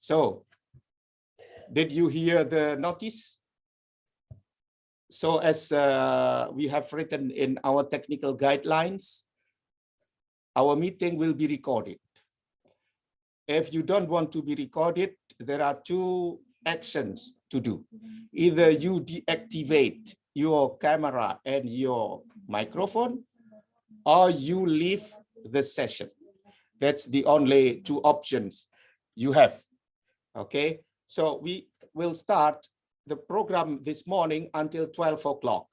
So, did you hear the notice? So as we have written in our technical guidelines, our meeting will be recorded. If you don't want to be recorded, there are two actions to do. Either you deactivate your camera and your microphone, or you leave the session. That's the only two options you have. Okay, so we will start the program this morning until 12 o'clock.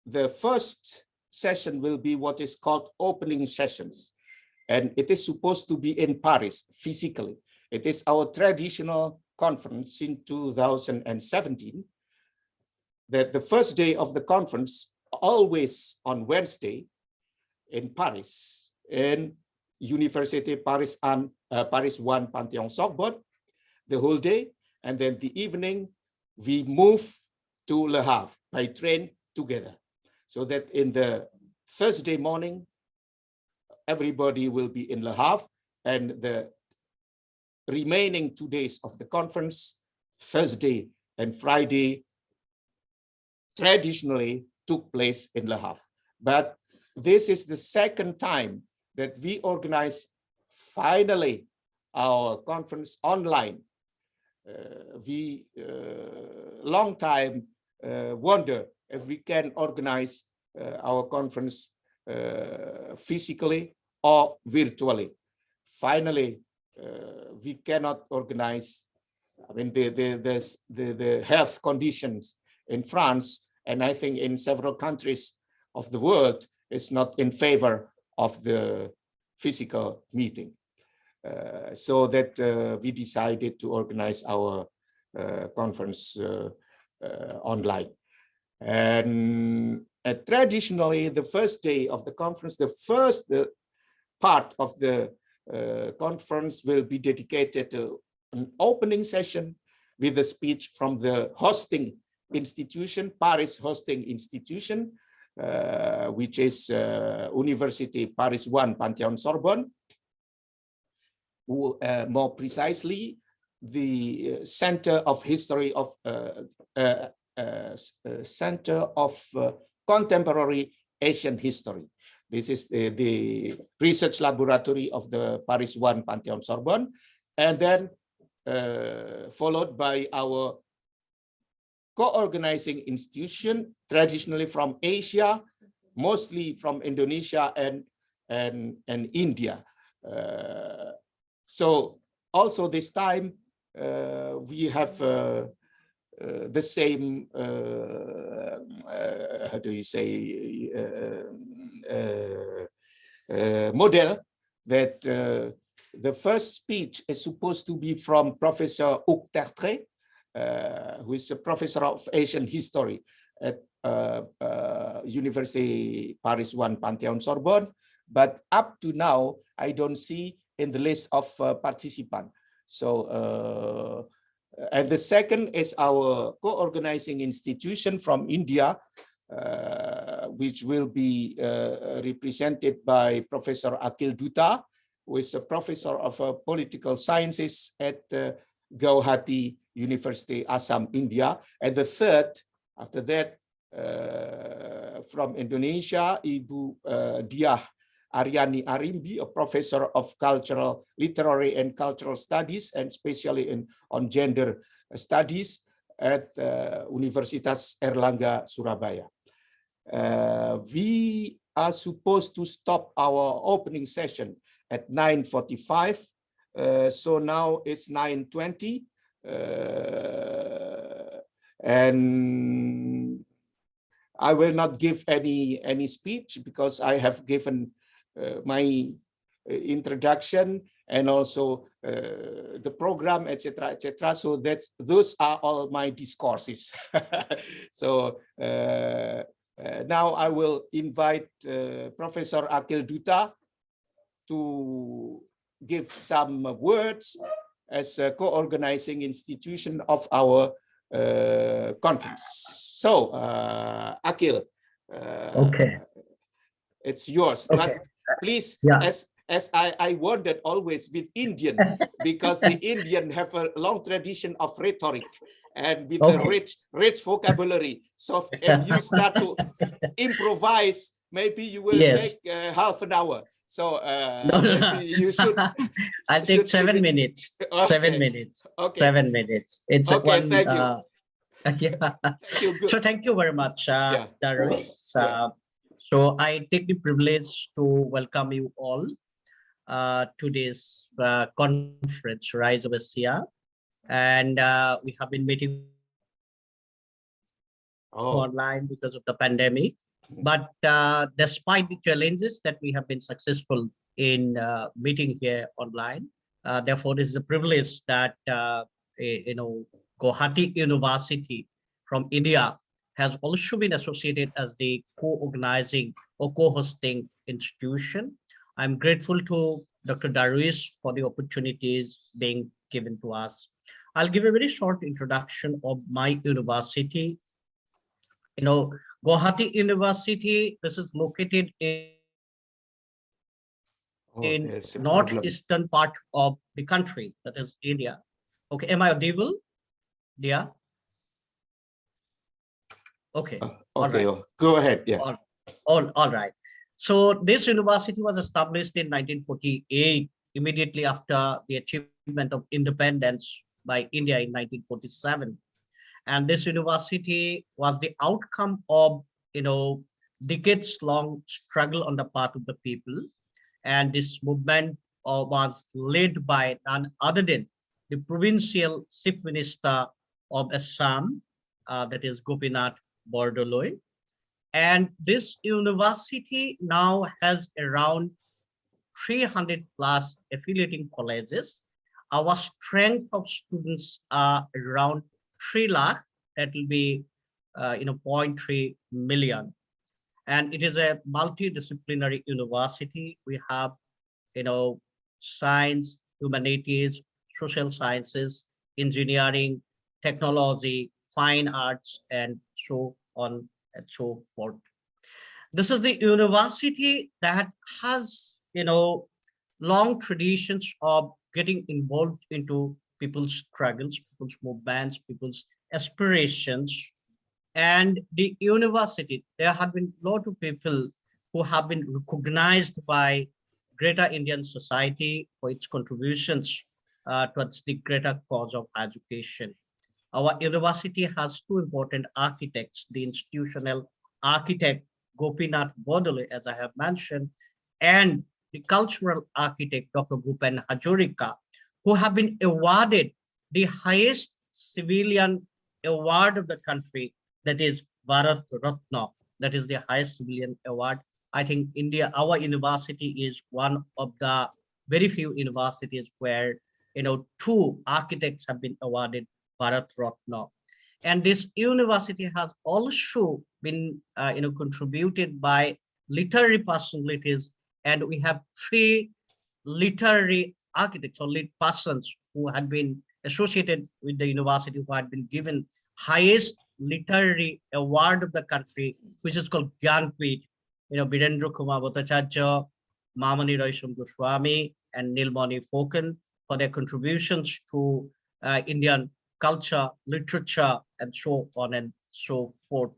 The first session will be what is called opening sessions. And it is supposed to be in Paris physically. It is our traditional conference in 2017. That the first day of the conference, always on Wednesday in Paris, in Université Paris 1 Panthéon-Sorbonne, the whole day. And then the evening, we move to Le Havre by train together. So that in the Thursday morning, everybody will be in Le Havre, and the remaining 2 days of the conference, Thursday and Friday, traditionally took place in Le Havre. But this is the second time that we organize finally our conference online. We long time wonder if we can organize our conference physically or virtually. Finally, we cannot organize. I mean, the health conditions in France, and I think in several countries of the world, is not in favor of the physical meeting. So that we decided to organize our conference online. And traditionally, the first day of the conference, the first part of the conference will be dedicated to an opening session with a speech from the hosting institution, Paris hosting institution, which is Université Paris 1 Panthéon-Sorbonne. More precisely, the Center of History of Contemporary Asian History. This is the research laboratory of the Paris 1 Panthéon-Sorbonne, and then followed by our co-organizing institution, traditionally from Asia, mostly from Indonesia and India. So also this time we have the same, how do you say, model, that the first speech is supposed to be from Professor Hugues Tertrais, who is a professor of Asian history at Université Paris 1 Panthéon-Sorbonne. But up to now, I don't see in the list of participants. So, and the second is our co-organizing institution from India, which will be represented by Professor Akhil Dutta, who is a professor of political sciences at Gauhati University, Assam, India. And the third, after that, from Indonesia, Ibu Diah Aryani Arimbi, a professor of cultural, literary and cultural studies, and especially on gender studies at Universitas Airlangga, Surabaya. We are supposed to stop our opening session at 9:45. So now it's 9:20. And I will not give any speech because I have given my introduction and also the program, etc., etc. So those are all my discourses. So now I will invite Professor Akhil Dutta to give some words as a co-organizing institution of our conference. So, Akhil, okay, it's yours. okay. But please, Yeah. as I wondered always with Indian, because the Indian have a long tradition of rhetoric and with the rich vocabulary. So if you start to improvise, maybe you will take half an hour. So maybe you should. I'll take 7 minutes. Okay. 7 minutes. Okay. 7 minutes. It's okay. One. Thank you. Yeah. Thank you. So thank you very much, Tertrais. So I take the privilege to welcome you all to this conference, Rise of Asia, and we have been meeting online because of the pandemic. But despite the challenges that we have been successful in meeting here online, therefore, this is a privilege that Gauhati University from India has also been associated as the co-organizing or co-hosting institution. I'm grateful to Dr. Tertrais for the opportunities being given to us. I'll give a very short introduction of my university. Gauhati University, this is located in northeastern part of the country, that is India. Okay, am I audible? Yeah. Okay. Okay. Right. Go ahead. Yeah. All right. So this university was established in 1948, immediately after the achievement of independence by India in 1947. And this university was the outcome of, decades-long struggle on the part of the people. And this movement was led by none other than the provincial chief minister of Assam, that is Gopinath Bordoloi. And this university now has around 300 plus affiliating colleges. Our strength of students are around 3 lakh, that will be 0.3 million. And it is a multidisciplinary university. We have, science, humanities, social sciences, engineering, technology, fine arts, and so on and so forth. This is the university that has, long traditions of getting involved into people's struggles, people's movements, people's aspirations. And the university, there have been a lot of people who have been recognized by greater Indian society for its contributions towards the greater cause of education. Our university has two important architects, the institutional architect Gopinath Bordoloi, as I have mentioned, and the cultural architect Dr. Bhupen Hazarika, who have been awarded the highest civilian award of the country, that is Bharat Ratna. That is the highest civilian award. I think India, our university is one of the very few universities where, two architects have been awarded Bharat Ratna. And this university has also been, contributed by literary personalities. And we have 3 literary architects or lead persons who had been associated with the university, who had been given highest literary award of the country, which is called Gyanpith. Birendra Kumar Bhattacharya, Mamani Raisam Goswami, and Nilmani Phoken for their contributions to Indian culture, literature, and so on and so forth.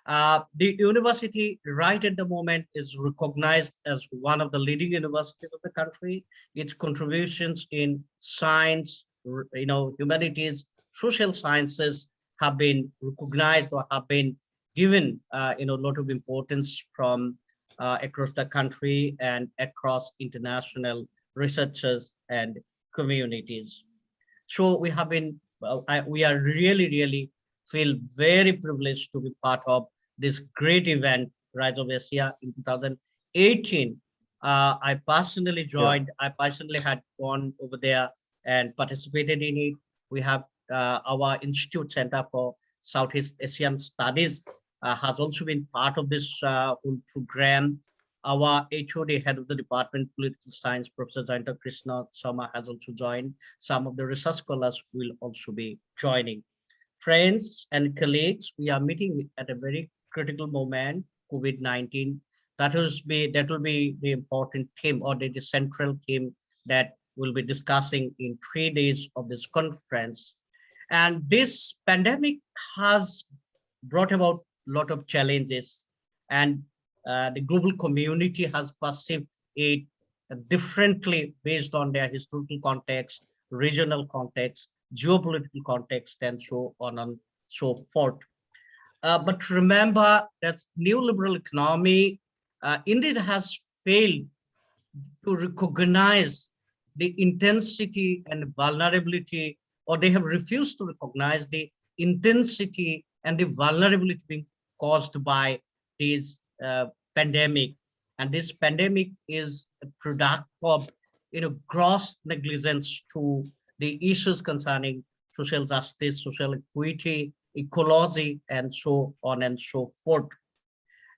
The university right at the moment is recognized as one of the leading universities of the country. Its contributions in science, humanities, social sciences have been recognized or have been given, a lot of importance from across the country and across international researchers and communities. So we have been, we are really feel very privileged to be part of this great event, Rise of Asia, in 2018. I personally joined, I personally had gone over there and participated in it. We have our Institute Center for Southeast Asian Studies has also been part of this whole program. Our HOD, head of the Department Political Science, Professor Jayanta Krishna Sama, has also joined. Some of the research scholars will also be joining. Friends and colleagues, we are meeting at a very critical moment, COVID-19 That will be the important theme, or the central theme that we'll be discussing in 3 days of this conference. And this pandemic has brought about a lot of challenges, and the global community has perceived it differently based on their historical context, regional context, geopolitical context, and so on and so forth. But remember that neoliberal economy indeed has failed to recognize the intensity and vulnerability, or they have refused to recognize the intensity and the vulnerability being caused by this pandemic. And this pandemic is a product of gross negligence to the issues concerning social justice, social equity, ecology, and so on and so forth.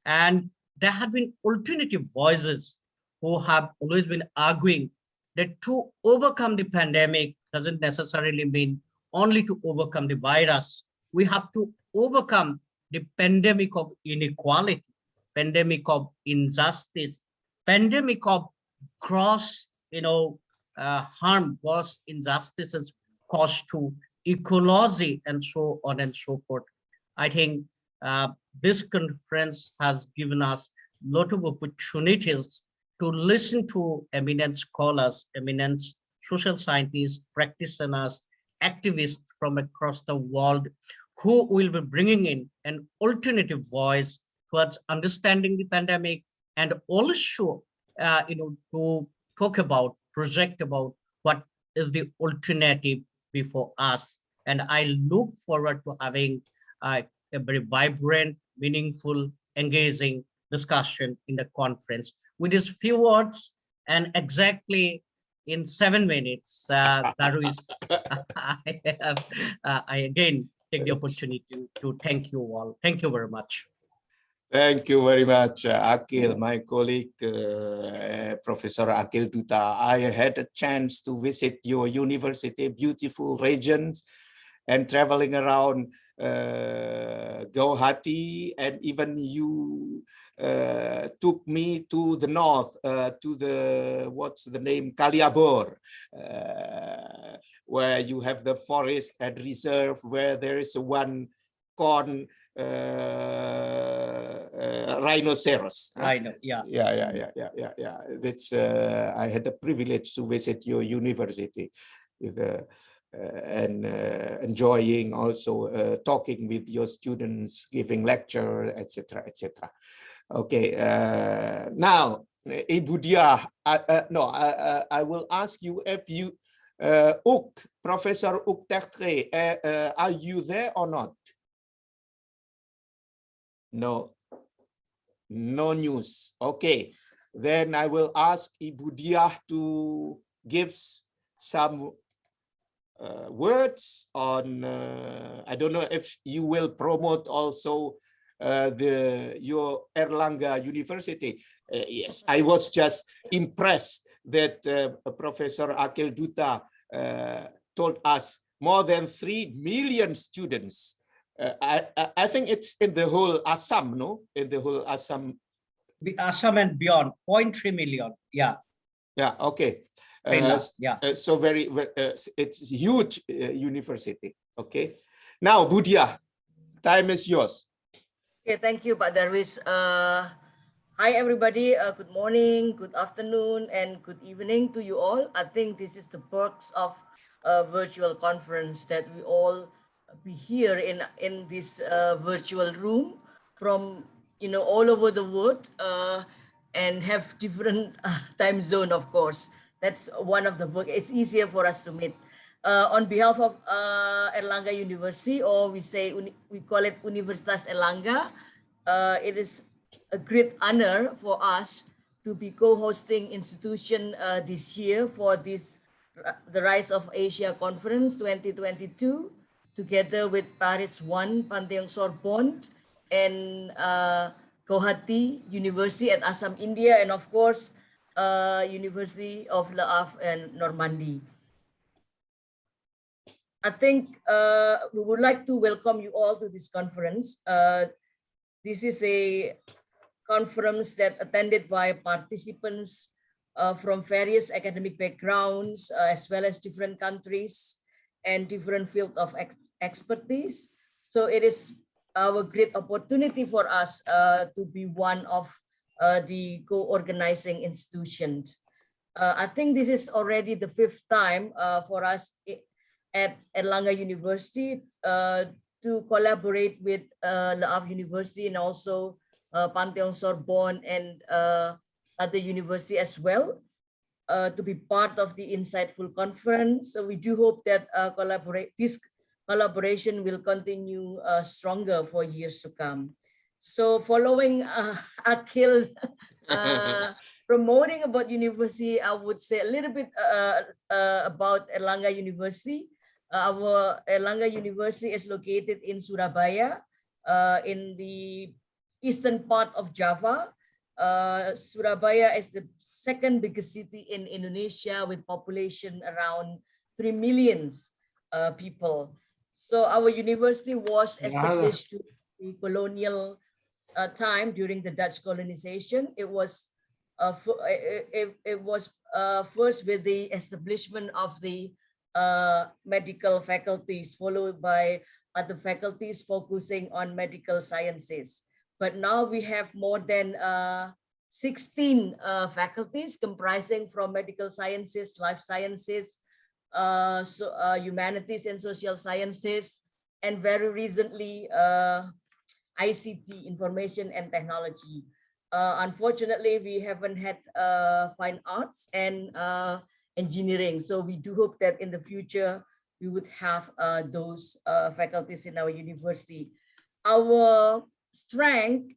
And there have been alternative voices who have always been arguing that to overcome the pandemic doesn't necessarily mean only to overcome the virus. We have to overcome the pandemic of inequality, pandemic of injustice, pandemic of gross, harm, gross injustices caused to ecology, and so on and so forth. I think this conference has given us a lot of opportunities to listen to eminent scholars, eminent social scientists, practitioners, activists from across the world, who will be bringing in an alternative voice towards understanding the pandemic, and also, to talk about, project about what is the alternative before us. And I look forward to having a very vibrant, meaningful, engaging discussion in the conference. With these few words, and exactly in 7 minutes, Darwis, I again take the opportunity to thank you all. Thank you very much. Thank you very much, Akhil, my colleague, Professor Akhil Dutta. I had a chance to visit your university, beautiful regions, and traveling around Gauhati, and even you took me to the north, to the, what's the name, Kaliabor, where you have the forest and reserve, where there is one corn rhinoceros. Rhino, yeah. Yeah. That's I had the privilege to visit your university with and enjoying also talking with your students, giving lecture, etc. Okay, now Ibu Diah, I will ask you if you Hugues, Professor Hugues Tertrais, are you there or not? No news. Okay, then I will ask Ibu Diah to give some words on, I don't know if you will promote also your Airlangga University. Yes, I was just impressed that Professor Akhil Dutta told us more than 3 million students. I think it's in the whole Assam, no? In the whole Assam. The Assam and beyond, 0.3 million. Yeah. Yeah. Okay. So very, it's huge university. Okay. Now, Bu Diah, time is yours. Okay, thank you, Pak Darwis. Hi, everybody. Good morning, good afternoon, and good evening to you all. I think this is the perks of a virtual conference, that we all be here in this virtual room from all over the world, and have different time zone. Of course, that's one of the perks. It's easier for us to meet. On behalf of Airlangga University, or we call it Universitas Airlangga, it is a great honor for us to be co-hosting institution this year for this the Rise of Asia Conference 2022, together with Paris 1, Panthéon-Sorbonne, and Gauhati University at Assam, India, and of course, University of Le Havre and Normandy. I think we would like to welcome you all to this conference. This is a conference that attended by participants from various academic backgrounds, as well as different countries and different field of expertise. So it is our great opportunity for us to be one of the co-organizing institutions. I think this is already the 5th time for us at Airlangga University to collaborate with Le Havre University and also Panthéon-Sorbonne and other university as well to be part of the insightful conference. So we do hope that this collaboration will continue stronger for years to come. So following Akhil promoting about university, I would say a little bit about Airlangga University. Our Airlangga University is located in Surabaya, in the eastern part of Java. Surabaya is the 2nd biggest city in Indonesia with population around 3 million people. So our university was established during the colonial time during the Dutch colonization. It was first with the establishment of the medical faculties, followed by other faculties focusing on medical sciences. But now we have more than 16 faculties comprising from medical sciences, life sciences, humanities and social sciences, and very recently ICT, information and technology. Unfortunately, we haven't had fine arts and engineering. So we do hope that in the future, we would have those faculties in our university. Our strength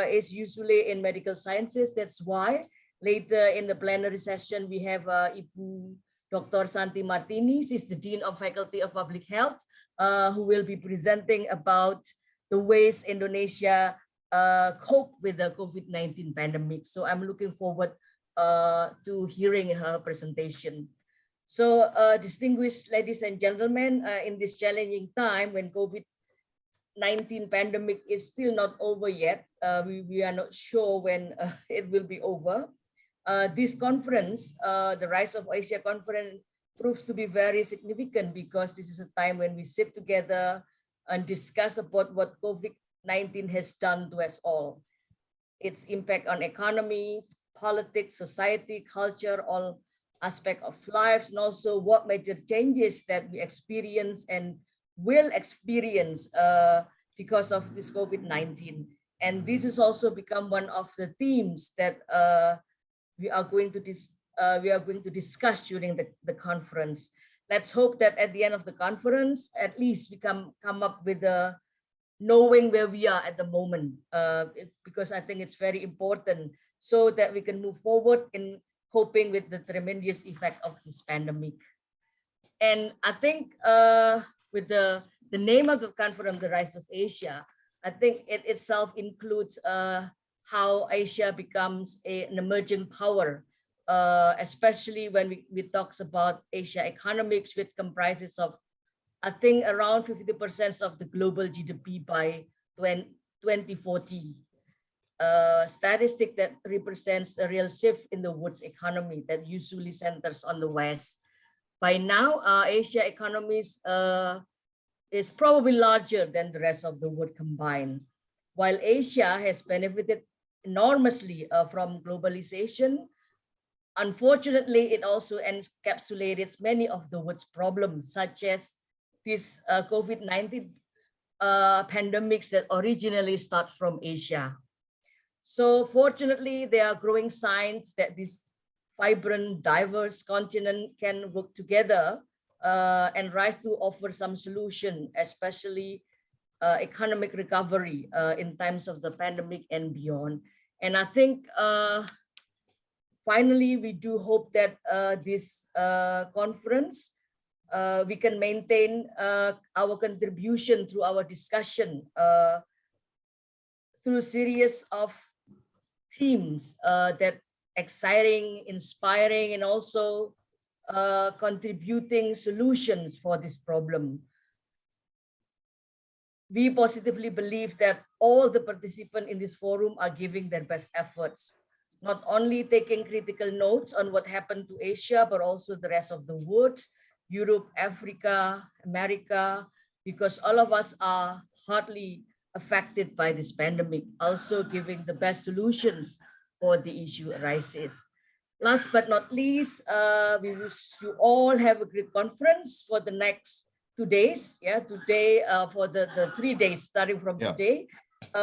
is usually in medical sciences. That's why later in the plenary session, we have Ibu Dr. Santi Martini. She's the Dean of Faculty of Public Health, who will be presenting about the ways Indonesia cope with the COVID-19 pandemic. So I'm looking forward to hearing her presentation. So distinguished ladies and gentlemen, in this challenging time when COVID-19 pandemic is still not over yet, we are not sure when it will be over. This conference, the Rise of Asia conference, proves to be very significant because this is a time when we sit together and discuss about what COVID-19 has done to us all. Its impact on economy, politics, society, culture, all aspects of lives, and also what major changes that we experience and will experience because of this COVID-19. And this has also become one of the themes that we are going to discuss during the conference. Let's hope that at the end of the conference, at least we come up with a knowing where we are at the moment, because I think it's very important so that we can move forward in coping with the tremendous effect of this pandemic. And I think with the name of the conference, The Rise of Asia, I think it itself includes how Asia becomes an emerging power, especially when we talk about Asia economics, which comprises of, I think, around 50% of the global GDP by 2040. Statistic that represents a real shift in the world's economy that usually centers on the West. By now, Asia economies is probably larger than the rest of the world combined. While Asia has benefited enormously from globalization, unfortunately, it also encapsulates many of the world's problems, such as this COVID-19 pandemics that originally start from Asia. So fortunately, there are growing signs that this vibrant, diverse continent can work together and rise to offer some solution, especially economic recovery in times of the pandemic and beyond. And I think finally, we do hope that this conference, we can maintain our contribution through our discussion through a series of themes that exciting, inspiring, and also contributing solutions for this problem. we positively believe that all the participants in this forum are giving their best efforts, not only taking critical notes on what happened to Asia, but also the rest of the world, Europe, Africa, America, because all of us are hardly affected by this pandemic, also giving the best solutions for the issue arises. Last but not least, we wish you all have a great conference for the next 2 days. Yeah, today for the 3 days starting from today.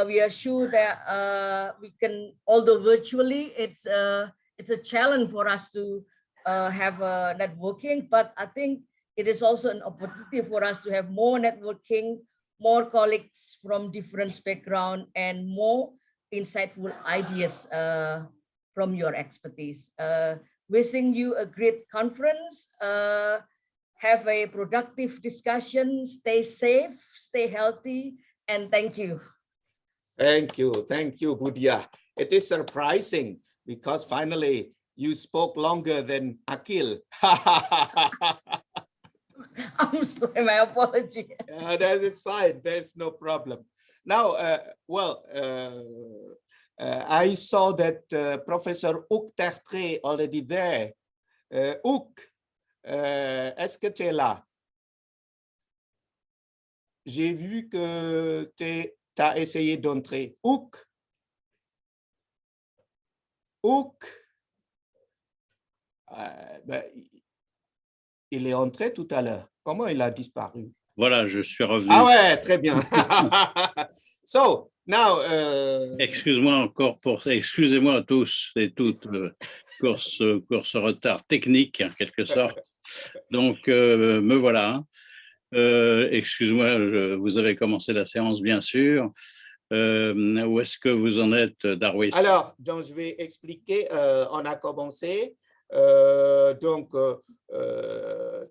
We are sure that we can, although virtually, it's a challenge for us to have networking, but I think it is also an opportunity for us to have more networking, more colleagues from different backgrounds, and more insightful ideas from your expertise. Wishing you a great conference. Have a productive discussion. Stay safe, stay healthy, and thank you. Thank you, Budia. It is surprising because finally you spoke longer than Akhil. I'm sorry, my apology. That is fine. There's no problem. Now, I saw that Professor Hugues Tertrais already there. Hugues, est-ce que tu es là? J'ai vu que tu as essayé d'entrer. Hugues? Il est entré tout à l'heure. Comment il a disparu? Voilà, je suis revenu. Ah ouais, très bien. So, now... Excusez-moi à tous et toutes pour ce retard technique, en quelque sorte. Donc, me voilà. Excuse-moi, vous avez commencé la séance, bien sûr. Où est-ce que vous en êtes, Darwis? Alors, donc, je vais expliquer. On a commencé.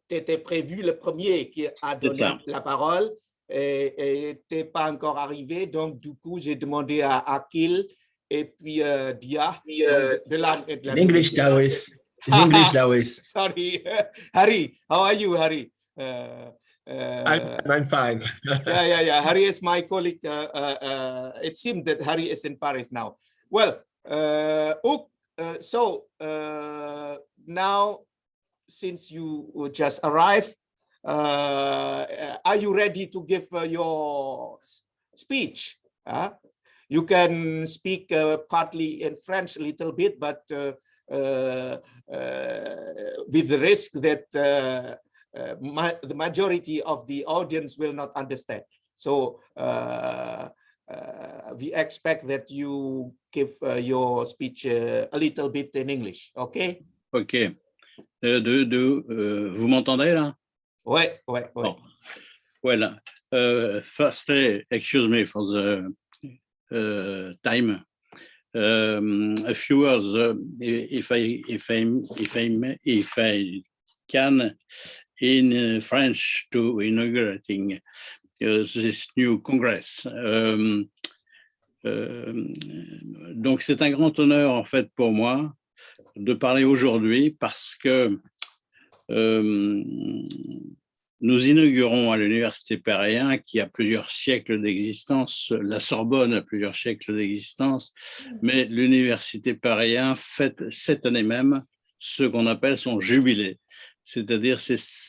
Tu étais prévu le premier qui a donné la parole et tu n'es pas encore arrivé. Donc, du coup, j'ai demandé à Akhil et puis Dia de la English, Darwis. In English, Darwis. Sorry. Hari, how are you, Hari? I'm fine. Yeah. Hari is my colleague. It seems that Hari is in Paris now. Well, now, since you just arrived, are you ready to give your speech? You can speak partly in French a little bit, but with the risk that the majority of the audience will not understand. So we expect that you give your speech a little bit in English, okay? Ok. Vous m'entendez là? Ouais. Bon. Well, firstly, excuse me for the time. A few words, if I can, in French, to inaugurating this new Congress. Donc, c'est un grand honneur, en fait, pour moi, de parler aujourd'hui parce que nous inaugurons à l'Université Paris, qui a plusieurs siècles d'existence, la Sorbonne a plusieurs siècles d'existence, mais l'Université Paris fête cette année même ce qu'on appelle son jubilé, c'est-à-dire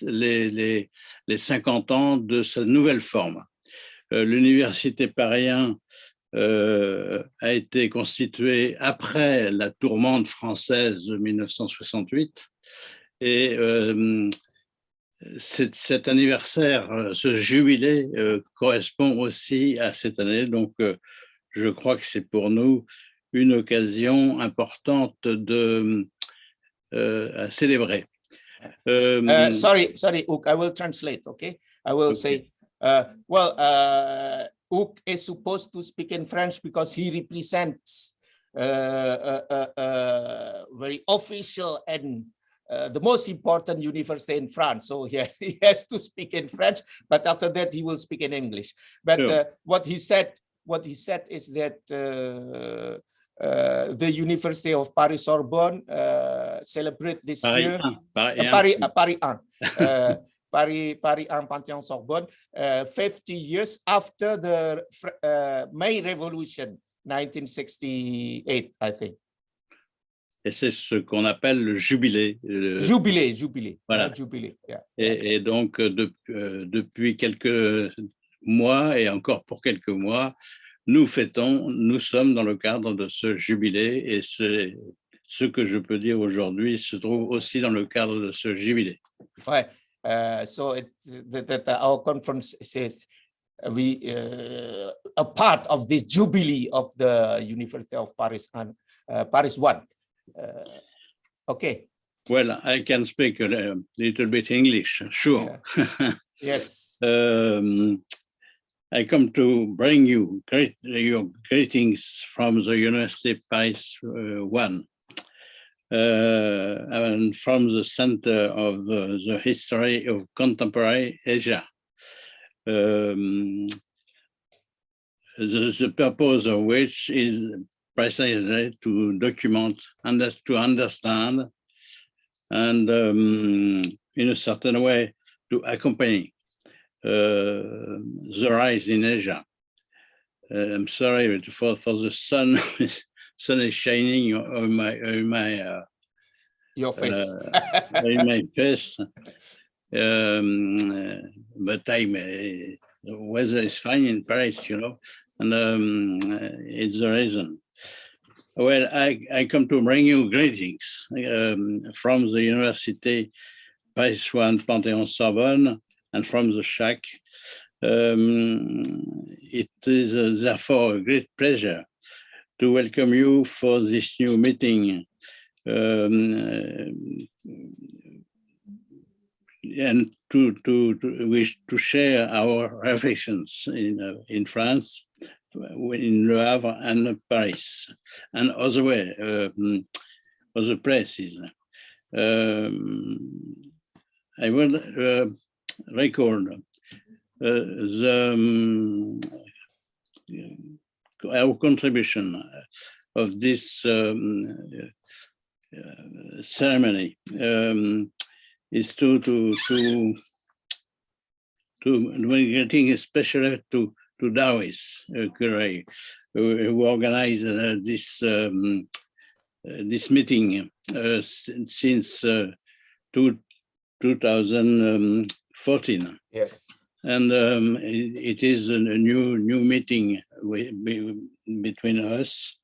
les 50 ans de sa nouvelle forme. L'Université Paris a été constituée après la tourmente française de 1968 et cet anniversaire, ce jubilé correspond aussi à cette année, donc je crois que c'est pour nous une occasion importante à célébrer. Sorry, Hugues, I will translate, okay? I will say, Hugues is supposed to speak in French because he represents very official and the most important university in France. So he has to speak in French, but after that he will speak in English. But sure. What he said is that the University of Panthéon-Sorbonne celebrate this year. Paris 1. Paris Panthéon-Sorbonne 50 years after the May Revolution, 1968, I think. Et c'est ce qu'on appelle le jubilé. Jubilé. Voilà. Jubilé, yeah. Et donc, depuis quelques mois et encore pour quelques mois, nous sommes dans le cadre de ce jubilé, et ce que je peux dire aujourd'hui se trouve aussi dans le cadre de ce jubilé. Ouais. So that our conference says we a part of this jubilee of the University of Paris and Paris 1. Okay. Well, I can speak a little bit English, sure. Yeah. Yes. I come to bring you your greetings from the University Paris 1 and from the Center of the History of Contemporary Asia. The purpose of which is precisely to document and to understand and in a certain way to accompany the rise in Asia. I'm sorry, but for the sun is shining on my Your face. in my face. But the weather is fine in Paris, you know, and it's the reason. Well, I come to bring you greetings from the Université Paris 1 Panthéon-Sorbonne and from the CHAC. It is therefore a great pleasure to welcome you for this new meeting and to wish to share our reflections in France, in Le Havre and Paris, and other way, other places. I will record our contribution of this ceremony is to getting especially to Dawis Curie, who organized this meeting since 2014. Yes. And it is a new meeting between us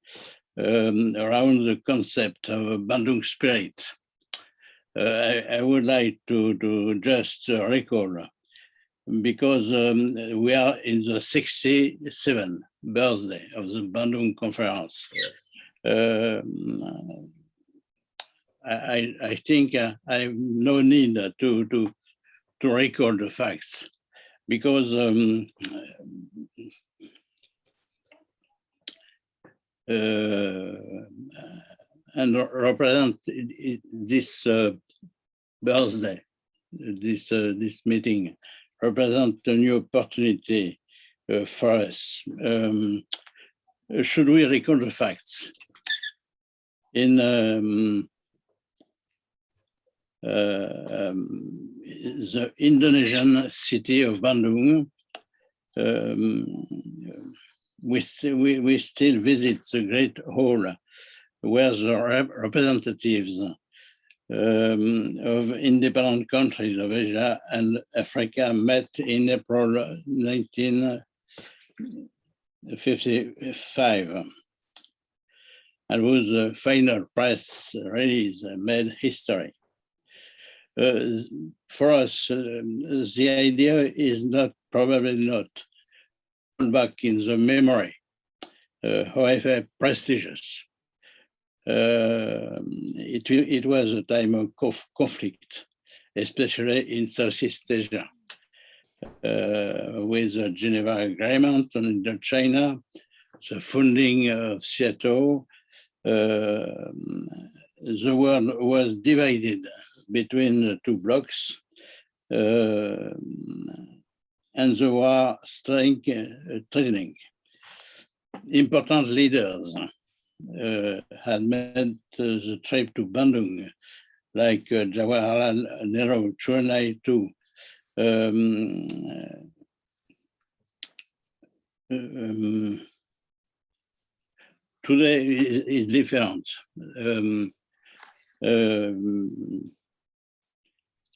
around the concept of Bandung spirit. I would like to just recall, because we are in the 67th birthday of the Bandung Conference. I think I have no need to record the facts, because and represent this birthday, this meeting represent a new opportunity for us. Should we record the facts? In the Indonesian city of Bandung, we still visit the great hall where the representatives of independent countries of Asia and Africa met in April 1955, and whose final press release made history. For us, the idea is probably not back in the memory, however prestigious. It was a time of conflict, especially in Southeast Asia, with the Geneva Agreement on Indochina, the founding of Seattle. The world was divided between the two blocks, and the war threatening. Important leaders had made the trip to Bandung, like Jawaharlal Nehru, Chennai too, Today is different.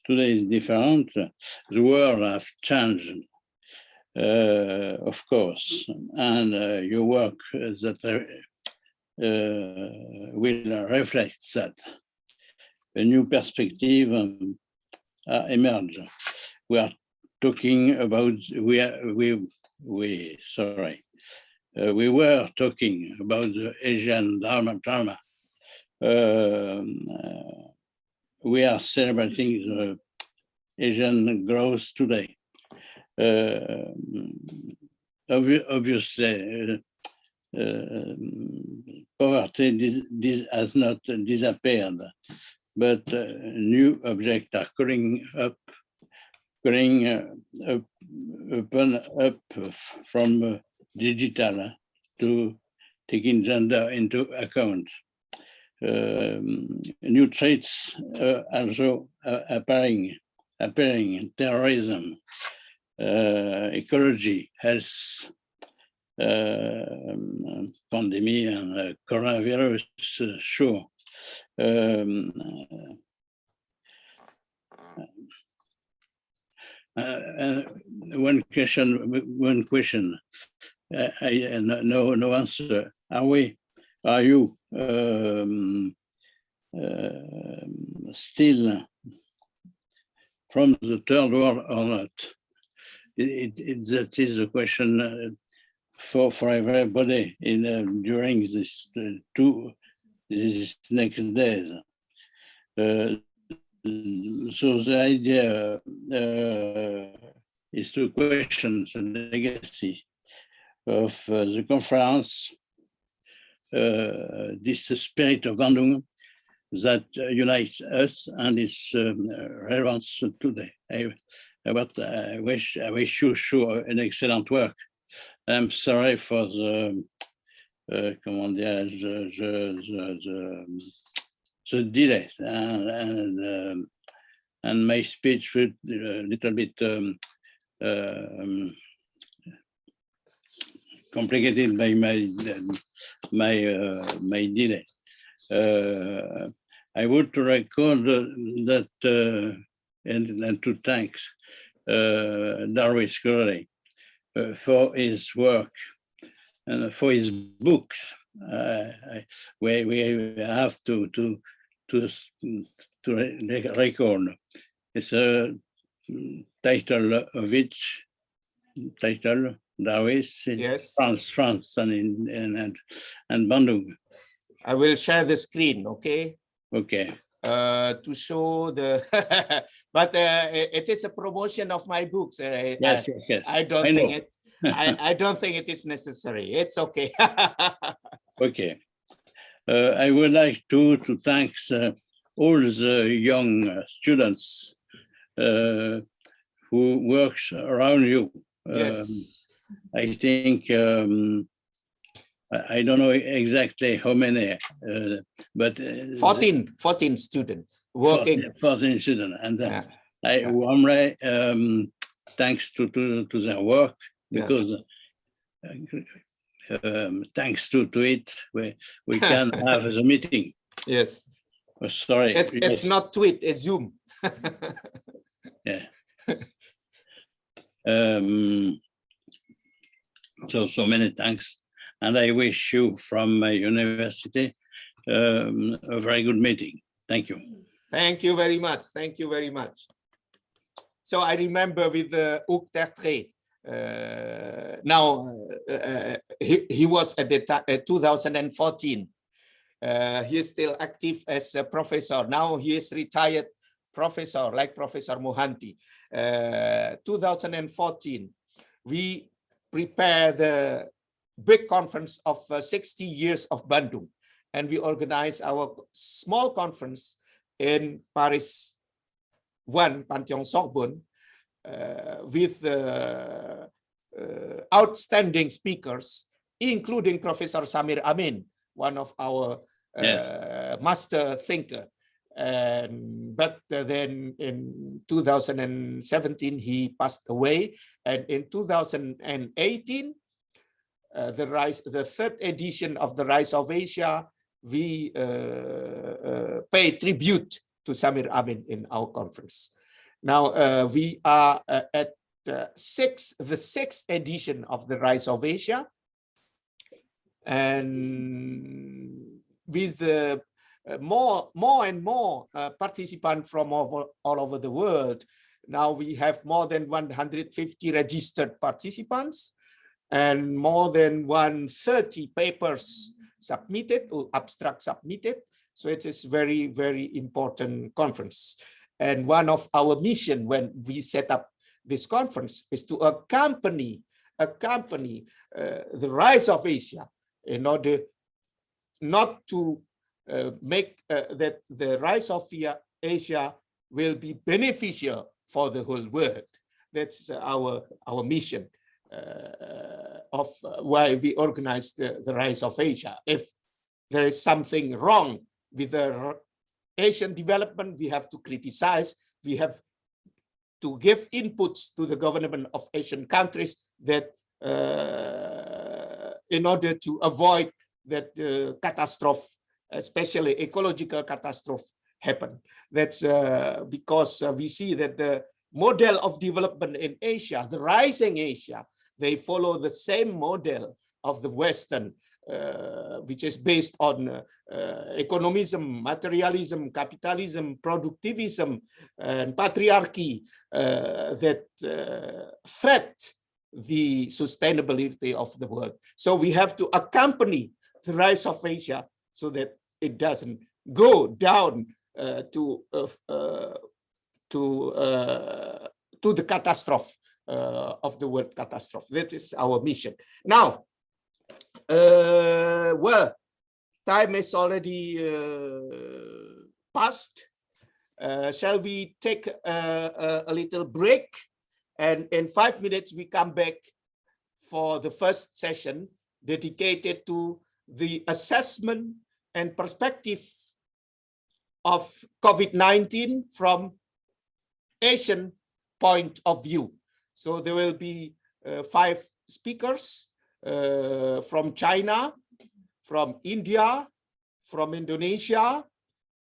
Today is different. The world has changed, of course, and your work that will reflect that. A new perspective emerge. We are talking about we were talking about the Asian drama. We are celebrating the Asian growth today. Obviously, poverty has not disappeared, but new objects are coming up from digital to taking gender into account. New traits also appearing, terrorism, ecology, health, pandemic and coronavirus, sure. One question. No answer. Are you still from the third world or not? That is a question for everybody during these next days. So the idea is to question the legacy of the conference, this spirit of Bandung that unites us and its relevance today. I wish you sure an excellent work. I'm sorry for the the delay and my speech was a little bit complicated by my delay. I would record that and to thank Darwis Corley for his work and for his books. We have to record. It's a title of each title. Darwis, Yes. France, and Bandung. I will share the screen, okay? Okay. To show the, but it is a promotion of my books. Yes. I don't I think know. it. I don't think it is necessary. It's okay. Okay. I would like to thank all the young students who works around you. Yes. I think I don't know exactly how many, but 14 students working. 14 students, and Yeah. I warmly thanks to their work, because thanks to it we can have the meeting. Yes. Oh, sorry, It's not tweet, it's Zoom. Yeah. So many thanks, and I wish you from my university a very good meeting. Thank you. Thank you very much. Thank you very much. So I remember with Hugues Tertrais. Now he was at the time 2014. He is still active as a professor. Now he is retired professor, like Professor Mohanty. 2014, we prepare the big conference of 60 years of Bandung, and we organize our small conference in Paris 1, Panthéon-Sorbonne, with outstanding speakers, including Professor Samir Amin, one of our master thinker. But then in 2017 he passed away, and in 2018 the third edition of the Rise of Asia, we pay tribute to Samir Amin in our conference. Now we are at the sixth edition of the Rise of Asia, and with the more and more participants from all over the world. Now we have more than 150 registered participants and more than 130 papers submitted or abstract submitted. So it is very, very important conference. And one of our mission when we set up this conference is to accompany the rise of Asia in order not to make that the rise of Asia will be beneficial for the whole world. That's our mission of why we organize the rise of Asia. If there is something wrong with the Asian development, we have to criticize, we have to give inputs to the government of Asian countries that in order to avoid that catastrophe, especially ecological catastrophe, happen. That's because we see that the model of development in Asia, the rising Asia, they follow the same model of the Western, which is based on economism, materialism, capitalism, productivism, and patriarchy that threat the sustainability of the world. So we have to accompany the rise of Asia so that it doesn't go down to the catastrophe of the world catastrophe. That is our mission. Now, well, time is already passed. Shall we take a little break? And in 5 minutes, we come back for the first session dedicated to the assessment and perspective of COVID-19 from Asian point of view. So there will be 5 speakers from China, from India, from Indonesia,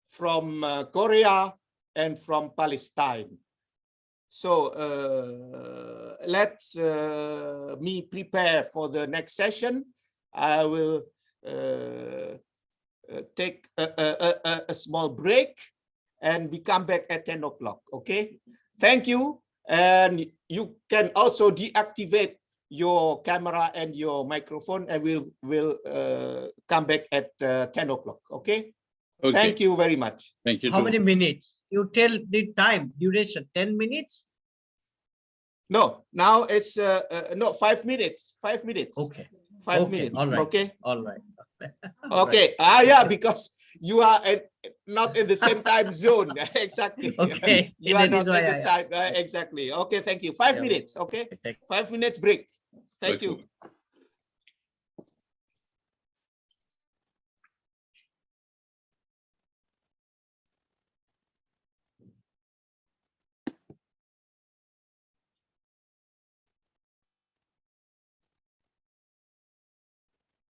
from Korea, and from Palestine. So let me prepare for the next session. I will take a small break and we come back at 10 o'clock, okay? Thank you. And you can also deactivate your camera and your microphone, and we'll come back at 10 o'clock, okay? Okay. Thank you very much. Thank you. How many minutes? You tell the time, duration, 10 minutes? No, now it's no, 5 minutes. 5 minutes. Okay. 5 Okay, minutes. all right. Okay. All right. Okay. Yeah, because you are not in the same time zone. Exactly. Okay. You are That not is in why the I- same. Exactly. Okay. Thank you. 5 Yeah. minutes. Okay. Okay. 5 minutes break. Thank Okay. you.